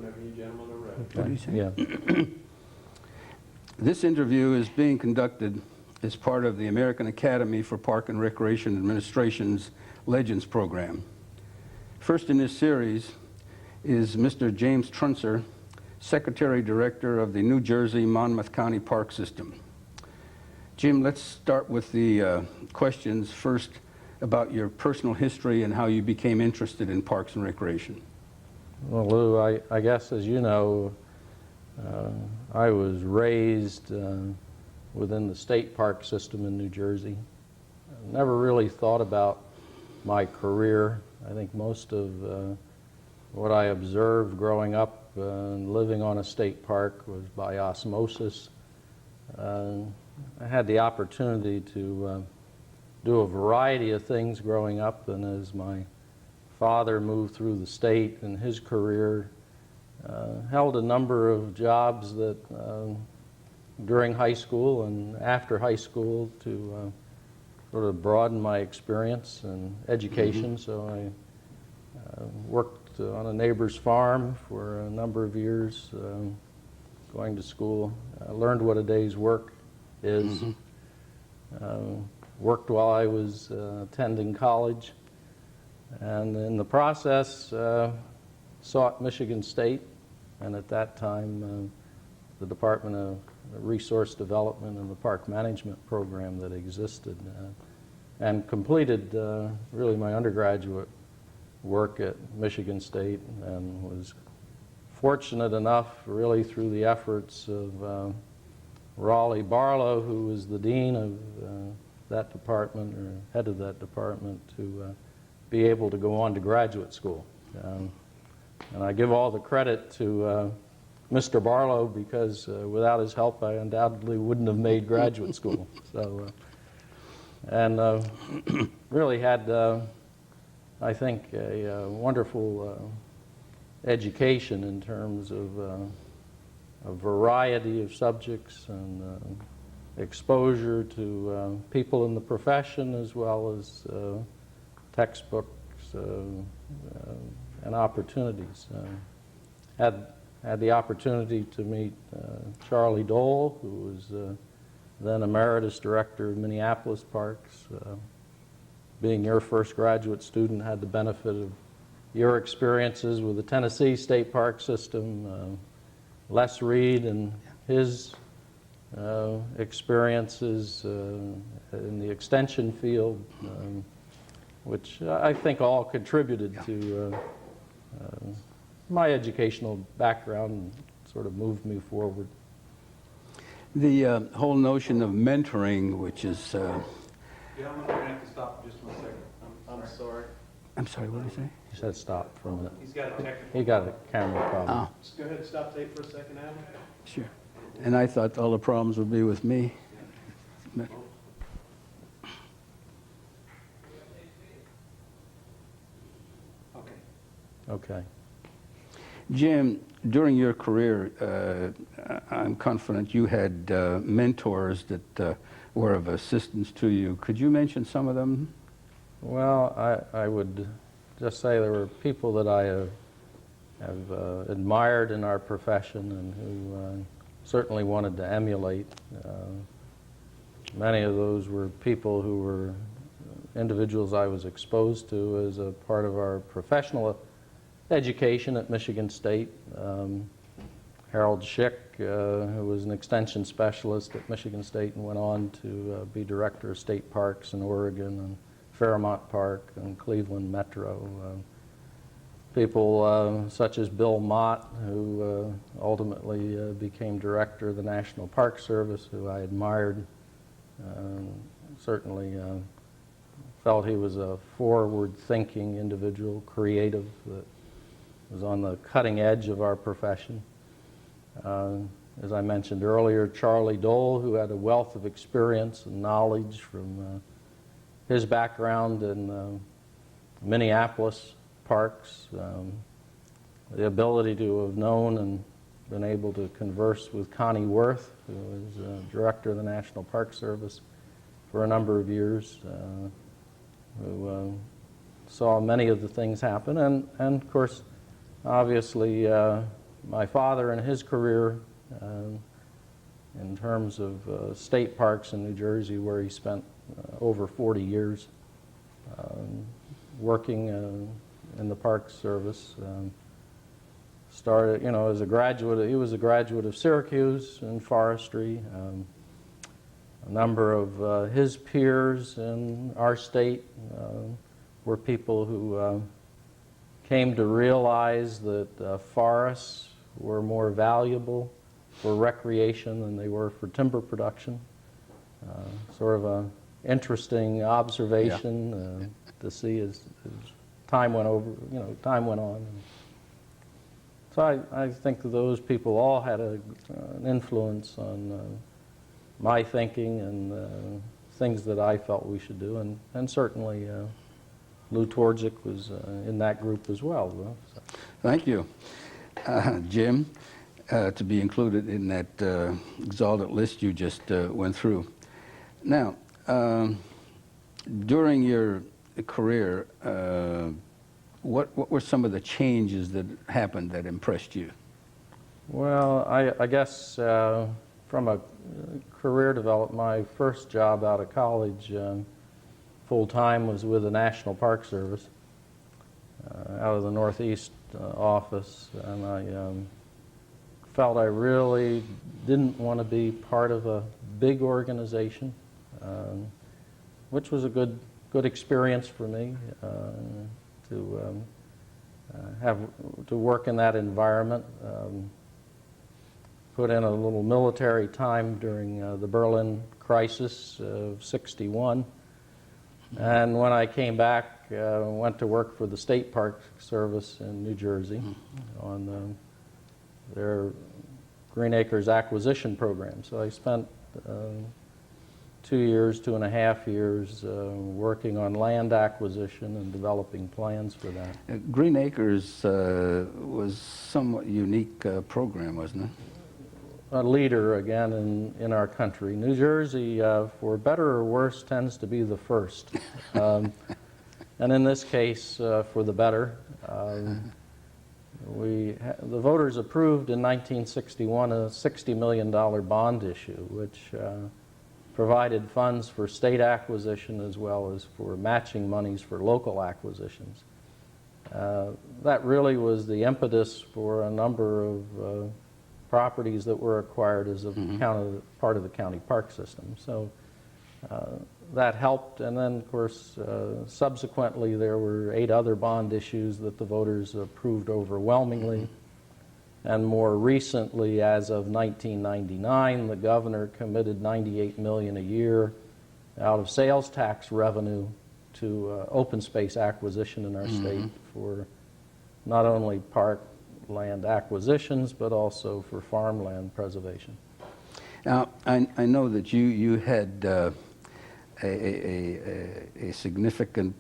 whenever you gentlemen are ready. What did he say? Yeah. This interview is being conducted as part of the American Academy for Park and Recreation Administration's Legends program. First in this series is Mr. James Truncer, Secretary Director of the New Jersey Monmouth County Park System. Jim, let's start with the questions first about your personal history and how you became interested in parks and recreation. Well, Lou, I guess as you know, I was raised within the state park system in New Jersey. I never really thought about my career. I think most of what I observed growing up and living on a state park was by osmosis. I had the opportunity to do a variety of things growing up, and as my father moved through the state in his career, held a number of jobs that during high school and after high school to sort of broaden my experience and education. So I worked on a neighbor's farm for a number of years, going to school. I learned what a day's work is. Worked while I was attending college, and in the process sought Michigan State, and at that time the Department of Resource Development and the Park Management program that existed, and completed really my undergraduate work at Michigan State, and was fortunate enough really through the efforts of Raleigh Barlow, who was the dean of that department, or head of that department, to be able to go on to graduate school. And I give all the credit to Mr. Barlow, because without his help I undoubtedly wouldn't have made graduate school. So, and really had, I think, a wonderful education in terms of a variety of subjects and exposure to people in the profession, as well as textbooks and opportunities. Had the opportunity to meet Charlie Dole, who was then Emeritus Director of Minneapolis Parks. Being your first graduate student, had the benefit of your experiences with the Tennessee State Park System, Les Reed and his experiences in the extension field, which I think all contributed to my educational background and sort of moved me forward. The whole notion of mentoring, which is... Gentlemen, we're going to have to stop just 1 second. I'm sorry. I'm sorry, what did he say? He said stop for a minute. He's got a technical He got a camera problem. Oh, Just go ahead and stop tape for a second, Adam. sure. And I thought all the problems would be with me. Okay. Okay. Jim, during your career, I'm confident you had mentors that were of assistance to you. Could you mention some of them? Well, I would just say there were people that I have admired in our profession and who certainly wanted to emulate. Many of those were people who were individuals I was exposed to as a part of our professional education at Michigan State. Harold Schick, who was an extension specialist at Michigan State and went on to be director of state parks in Oregon and Fairmont Park and Cleveland Metro. People such as Bill Mott, who ultimately became director of the National Park Service, who I admired. Certainly felt he was a forward-thinking individual, creative, that was on the cutting edge of our profession. As I mentioned earlier, Charlie Dole, who had a wealth of experience and knowledge from his background in Minneapolis parks, the ability to have known and been able to converse with Connie Worth, who was director of the National Park Service for a number of years, who saw many of the things happen, and of course, obviously, my father and his career in terms of state parks in New Jersey, where he spent over 40 years working in the Park Service. Started, you know, as a graduate. He was a graduate of Syracuse in forestry. A number of his peers in our state were people who came to realize that forests were more valuable for recreation than they were for timber production. Sort of an interesting observation to see as time went over, you know, time went on. So I think that those people all had an influence on my thinking and things that I felt we should do, and certainly Lou Twardzik was in that group as well. So. Thank you, Jim, to be included in that exalted list you just went through. Now, during your career, what were some of the changes that happened that impressed you? Well, I guess from a career development, my first job out of college full-time was with the National Park Service out of the Northeast office, and I felt I really didn't want to be part of a big organization, which was a good experience for me to work in that environment. Put in a little military time during the Berlin crisis of '61, and when I came back, went to work for the State Park Service in New Jersey on their Green Acres acquisition program. So I spent 2.5 years working on land acquisition and developing plans for that. Green Acres was somewhat unique program, wasn't it? A leader again in our country. New Jersey, for better or worse, tends to be the first. And in this case, for the better. The voters approved in 1961 a $60 million bond issue, which provided funds for state acquisition as well as for matching monies for local acquisitions. That really was the impetus for a number of properties that were acquired as a part of the county park system. So that helped, and then of course subsequently there were 8 other bond issues that the voters approved overwhelmingly. And more recently, as of 1999, the governor committed $98 million a year out of sales tax revenue to open space acquisition in our state for not only park land acquisitions, but also for farmland preservation. Now, I know that you had a significant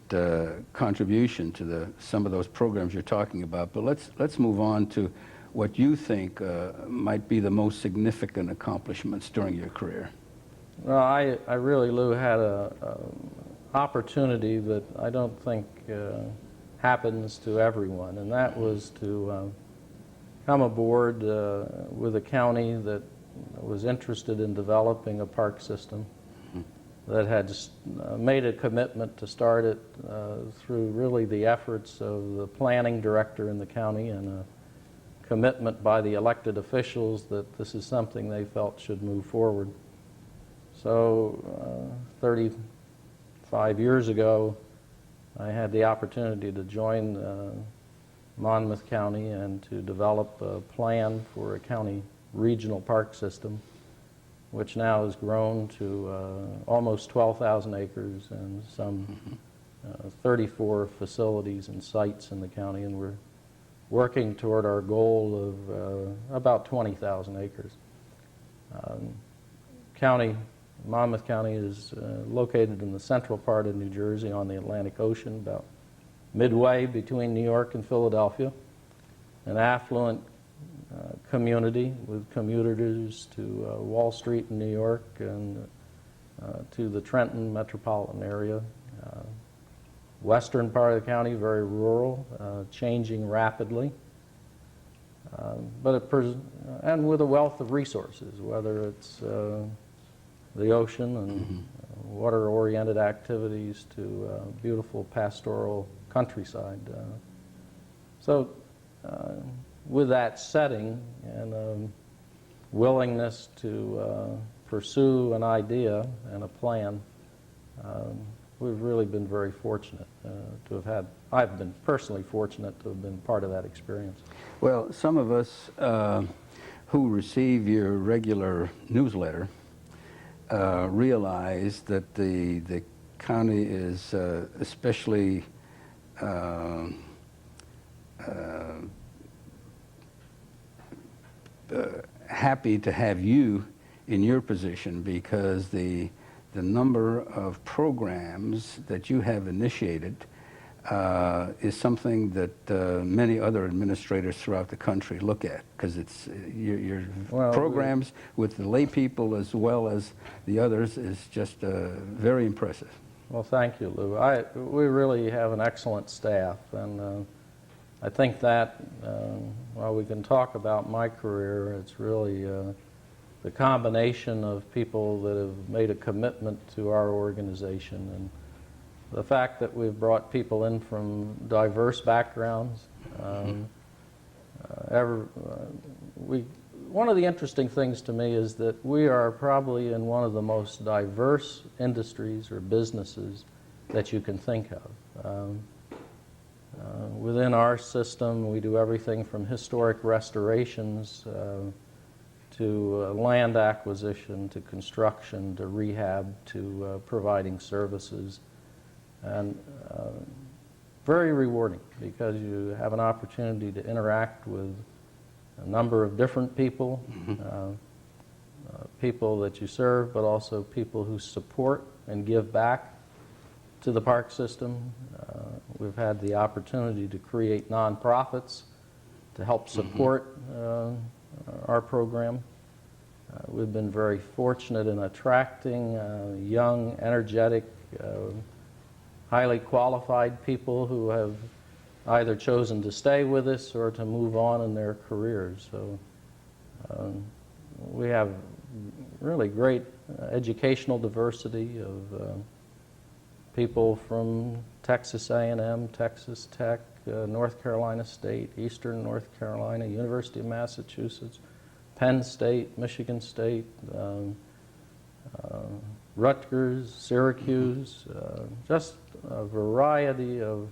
contribution to some of those programs you're talking about, but let's move on to what you think might be the most significant accomplishments during your career. Well, I really, Lou, had an opportunity that I don't think happens to everyone, and that was to come aboard with a county that was interested in developing a park system, that had made a commitment to start it through really the efforts of the planning director in the county and a commitment by the elected officials that this is something they felt should move forward. So 35 years ago, I had the opportunity to join Monmouth County and to develop a plan for a county regional park system, which now has grown to almost 12,000 acres and some 34 facilities and sites in the county, and we're working toward our goal of about 20,000 acres. Monmouth County is located in the central part of New Jersey on the Atlantic Ocean, about midway between New York and Philadelphia, an affluent community with commuters to Wall Street in New York and to the Trenton metropolitan area. Western part of the county, very rural, changing rapidly. And with a wealth of resources, whether it's the ocean and water-oriented activities to beautiful pastoral countryside. So with that setting and willingness to pursue an idea and a plan, we've really been very fortunate to have had, I've been personally fortunate to have been part of that experience. Well, some of us who receive your regular newsletter realize that the county is especially happy to have you in your position, because the number of programs that you have initiated is something that many other administrators throughout the country look at, because it's your programs with the lay people as well as the others is just very impressive. Well, thank you, Lou. We really have an excellent staff, and I think that while we can talk about my career, it's really the combination of people that have made a commitment to our organization, and the fact that we've brought people in from diverse backgrounds. One of the interesting things to me is that we are probably in one of the most diverse industries or businesses that you can think of. Within our system, we do everything from historic restorations to land acquisition, to construction, to rehab, to providing services. And very rewarding, because you have an opportunity to interact with a number of different people, people that you serve, but also people who support and give back to the park system. We've had the opportunity to create nonprofits to help support our program. We've been very fortunate in attracting young, energetic, highly qualified people who have either chosen to stay with us or to move on in their careers. So we have really great educational diversity of people from Texas A&M, Texas Tech, North Carolina State, Eastern North Carolina, University of Massachusetts, Penn State, Michigan State, Rutgers, Syracuse, just a variety of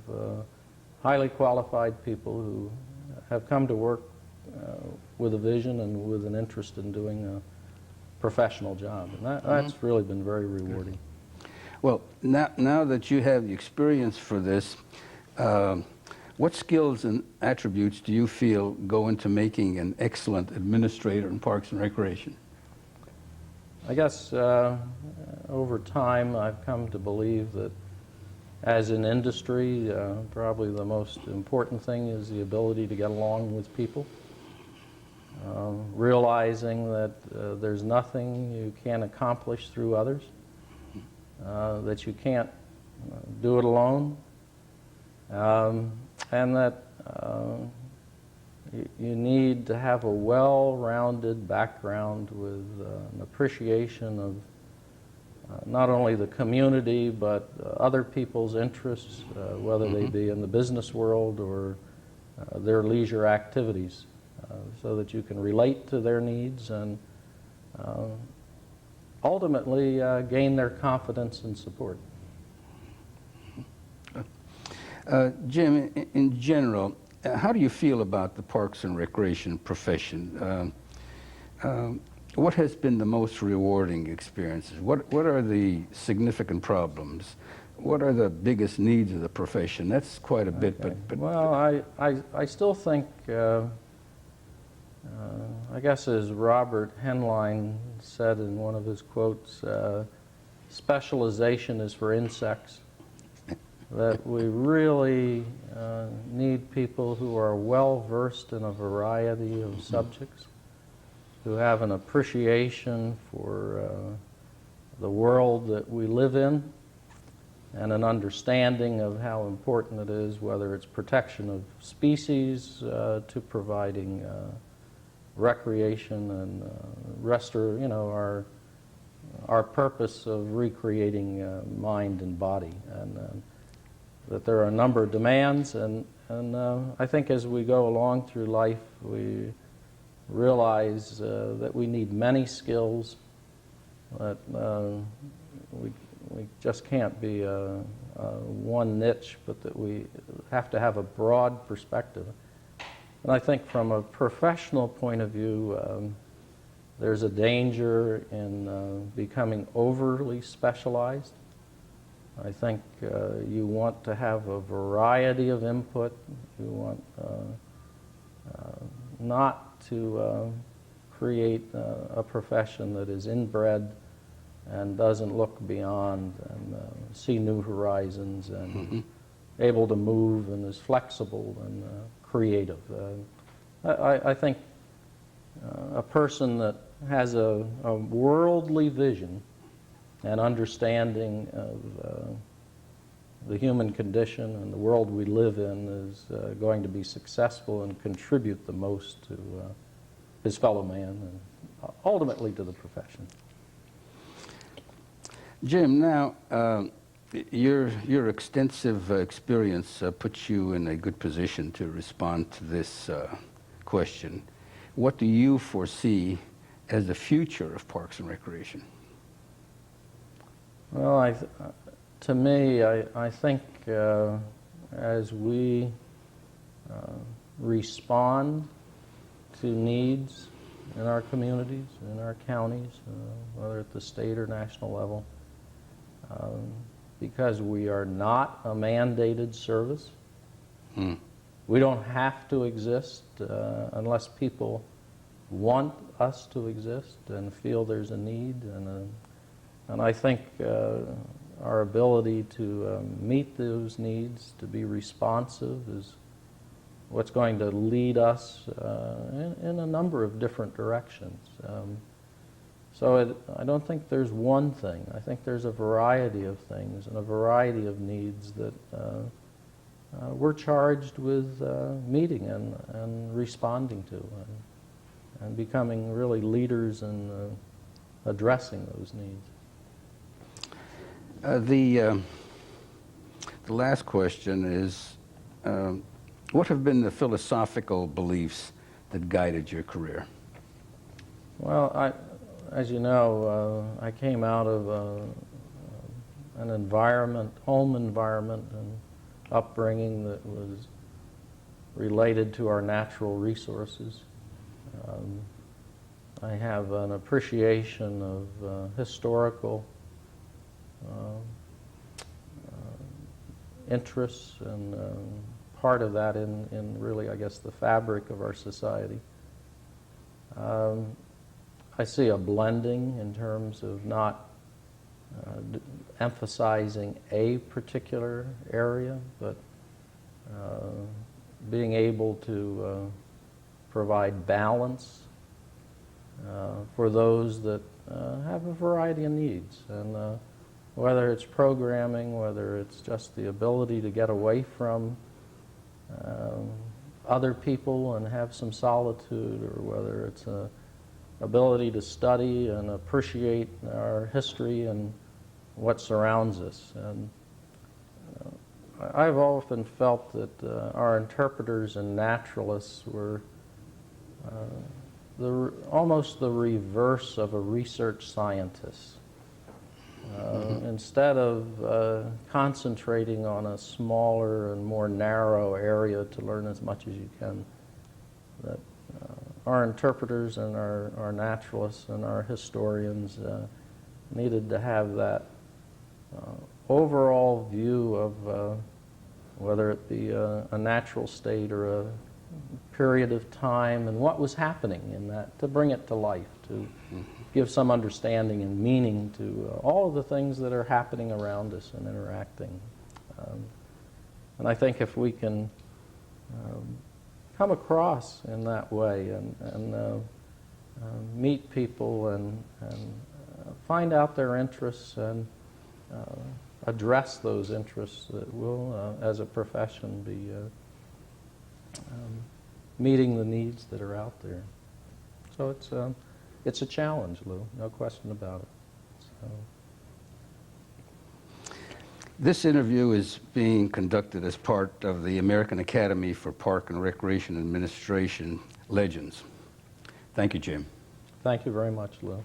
highly qualified people who have come to work with a vision and with an interest in doing a professional job. And that's really been very rewarding. Well, now that you have the experience for this, what skills and attributes do you feel go into making an excellent administrator in Parks and Recreation? I guess over time I've come to believe that as an industry, probably the most important thing is the ability to get along with people. Realizing that there's nothing you can't accomplish through others, that you can't do it alone, and that you need to have a well-rounded background with an appreciation of not only the community but other people's interests, whether they be in the business world or their leisure activities, so that you can relate to their needs and ultimately gain their confidence and support. Jim, in general, how do you feel about the Parks and Recreation profession? What has been the most rewarding experiences? What are the significant problems? What are the biggest needs of the profession? That's quite a bit, Okay. but Well, I still think, I guess as Robert Heinlein said in one of his quotes, specialization is for insects. That we really need people who are well-versed in a variety of subjects, who have an appreciation for the world that we live in, and an understanding of how important it is, whether it's protection of species to providing recreation and our purpose of recreating mind and body, and that there are a number of demands, and I think as we go along through life, we realize that we need many skills, that we just can't be one niche, but that we have to have a broad perspective. And I think from a professional point of view, there's a danger in becoming overly specialized. I think you want to have a variety of input. You want not to create a profession that is inbred and doesn't look beyond and see new horizons and able to move and is flexible and creative. I think a person that has a worldly vision and understanding of the human condition and the world we live in is going to be successful and contribute the most to his fellow man and ultimately to the profession. Jim, now, your extensive experience puts you in a good position to respond to this question. What do you foresee as the future of Parks and Recreation? Well, to me, I think as we respond to needs in our communities, in our counties, whether at the state or national level, because we are not a mandated service. We don't have to exist unless people want us to exist and feel there's a need. And I think our ability to meet those needs, to be responsive, is what's going to lead us in a number of different directions. So I don't think there's one thing. I think there's a variety of things and a variety of needs that we're charged with meeting and responding to and becoming really leaders in addressing those needs. The last question is, what have been the philosophical beliefs that guided your career? Well, as you know, I came out of an environment, home environment and upbringing that was related to our natural resources. I have an appreciation of historical interests and part of that in really, I guess, the fabric of our society. I see a blending in terms of not emphasizing a particular area, but being able to provide balance for those that have a variety of needs. And whether it's programming, whether it's just the ability to get away from other people and have some solitude, or whether it's an ability to study and appreciate our history and what surrounds us. And I've often felt that our interpreters and naturalists were almost the reverse of a research scientist. Instead of concentrating on a smaller and more narrow area to learn as much as you can, that our interpreters and our naturalists and our historians needed to have that overall view of whether it be a natural state or a period of time and what was happening in that, to bring it to life, to give some understanding and meaning to all of the things that are happening around us and interacting. And I think if we can come across in that way and meet people and find out their interests and address those interests that will, as a profession, be meeting the needs that are out there. So it's a challenge, Lou, no question about it. So. This interview is being conducted as part of the American Academy for Park and Recreation Administration Legends. Thank you, Jim. Thank you very much, Lou.